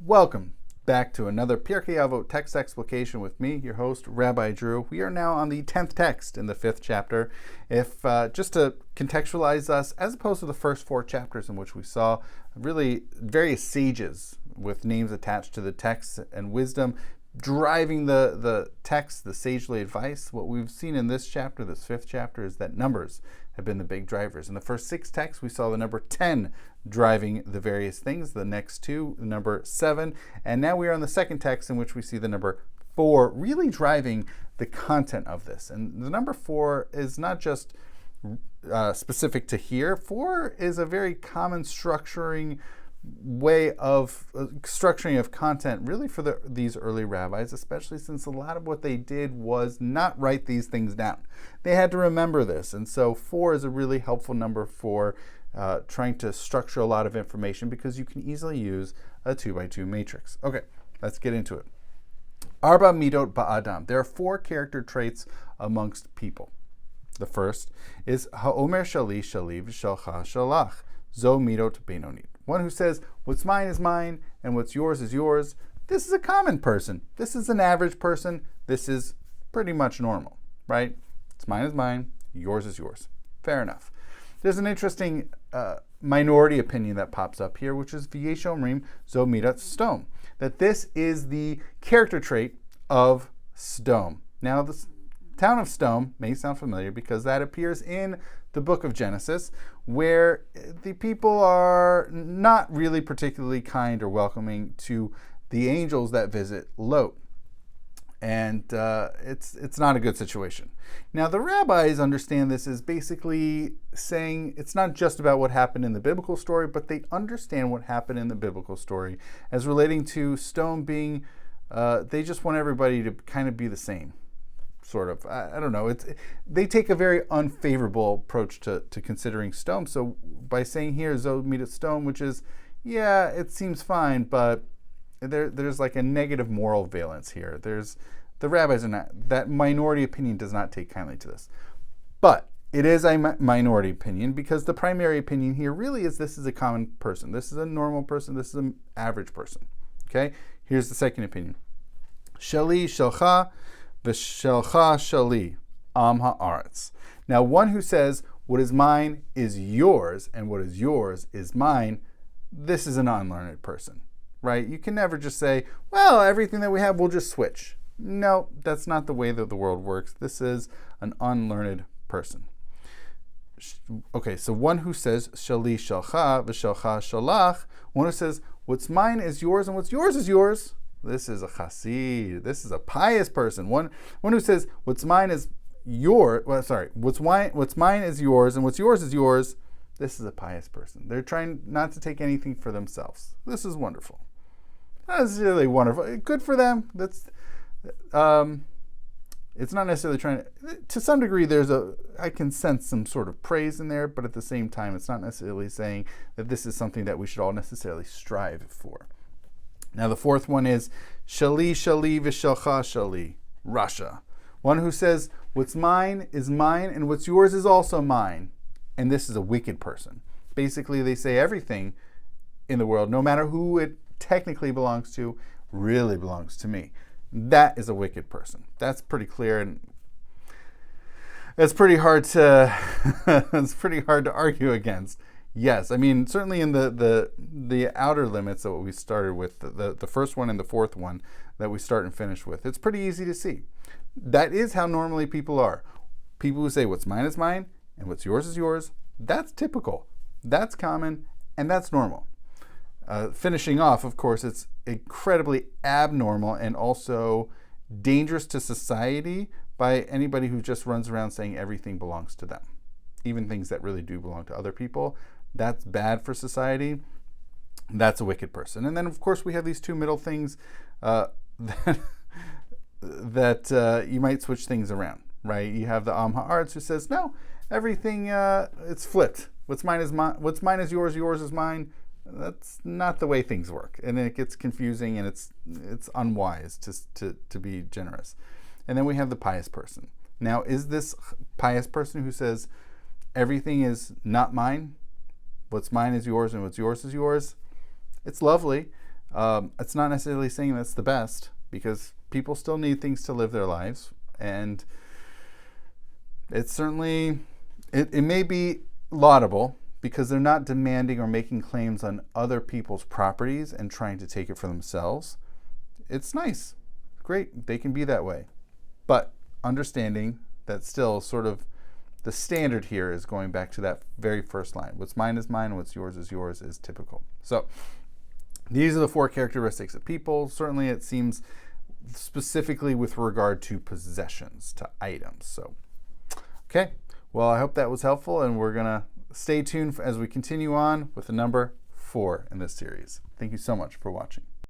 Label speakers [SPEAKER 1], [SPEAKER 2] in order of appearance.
[SPEAKER 1] Welcome back to another Pirkei Avot text explication with me, your host, Rabbi Drew. We are now on the 10th text in the 5th chapter. If just to contextualize us, as opposed to the first 4 chapters in which we saw really various sages with names attached to the text and wisdom driving the text, the sagely advice, what we've seen in this chapter, this 5th chapter, is that numbers have been the big drivers. In the first 6 texts, we saw the number 10 driving the various things, the next 2, the number 7, and now we are on the second text in which we see the number 4 really driving the content of this. And the number 4 is not just specific to here. 4 is a very common way of structuring of content really for these early rabbis, especially since a lot of what they did was not write these things down. They had to remember this, and so 4 is a really helpful number for trying to structure a lot of information because you can easily use a 2x2 matrix. Okay, let's get into it. Arba midot ba'adam. There are 4 character traits amongst people. The first is ha'omer shali shali v'shalcha shalach. Zo midot benonit. One who says, what's mine is mine, and what's yours is yours. This is a common person. This is an average person. This is pretty much normal, right? It's mine is mine, yours is yours. Fair enough. There's an interesting minority opinion that pops up here, which is v'yesh omrim zo midat sdom, that this is the character trait of Sdom. Now, the town of Sdom may sound familiar because that appears in the book of Genesis, where the people are not really particularly kind or welcoming to the angels that visit Lot. And it's not a good situation. Now, the rabbis understand this as basically saying it's not just about what happened in the biblical story, but they understand what happened in the biblical story as relating to Sdom being, they just want everybody to kind of be the same. Sort of. I don't know. They take a very unfavorable approach to considering Sdom. So by saying here, Zo midat Sdom, which is, yeah, it seems fine, but there's like a negative moral valence here. The rabbis are not, that minority opinion does not take kindly to this. But it is a minority opinion because the primary opinion here really is this is a common person. This is a normal person. This is an average person. Okay? Here's the second opinion. Shali shelcha v'shelcha shali am ha'aretz. Now, one who says what is mine is yours and what is yours is mine, this is an unlearned person, right? You can never just say, well, everything that we have, we'll just switch. No, that's not the way that the world works. This is an unlearned person. Okay, so one who says shali shelcha v'shelcha shalach, one who says what's mine is yours and what's yours is yours, this is a chassid. This is a pious person. One who says what's mine is what's mine is yours and what's yours is yours. This is a pious person. They're trying not to take anything for themselves. This is wonderful. That's really wonderful. Good for them. That's it's not necessarily trying to some degree I can sense some sort of praise in there, but at the same time it's not necessarily saying that this is something that we should all necessarily strive for. Now the fourth one is shali shali v'shelcha shali, Rasha. One who says what's mine is mine and what's yours is also mine. And this is a wicked person. Basically, they say everything in the world, no matter who it technically belongs to, really belongs to me. That is a wicked person. That's pretty clear, and it's pretty hard to argue against. Yes, I mean, certainly in the outer limits of what we started with, the first one and the fourth one that we start and finish with, it's pretty easy to see. That is how normally people are. People who say what's mine is mine and what's yours is yours, that's typical, that's common, and that's normal. Finishing off, of course, it's incredibly abnormal and also dangerous to society by anybody who just runs around saying everything belongs to them, even things that really do belong to other people. That's bad for society. That's a wicked person. And then, of course, we have these two middle things that you might switch things around, right? You have the Am Ha'aretz who says, no, everything, it's flipped. What's mine is mine. What's mine is yours. Yours is mine. That's not the way things work, and it gets confusing, and it's unwise to be generous. And then we have the pious person. Now, is this pious person who says everything is not mine? What's mine is yours, and what's yours is yours. It's lovely. It's not necessarily saying that's the best, because people still need things to live their lives, and it's certainly, it may be laudable because they're not demanding or making claims on other people's properties and trying to take it for themselves. It's nice. Great. They can be that way. But understanding that still sort of the standard here is going back to that very first line. What's mine is mine, what's yours is typical. So these are the 4 characteristics of people. Certainly it seems specifically with regard to possessions, to items. So, okay. Well, I hope that was helpful, and we're going to stay tuned as we continue on with the number 4 in this series. Thank you so much for watching.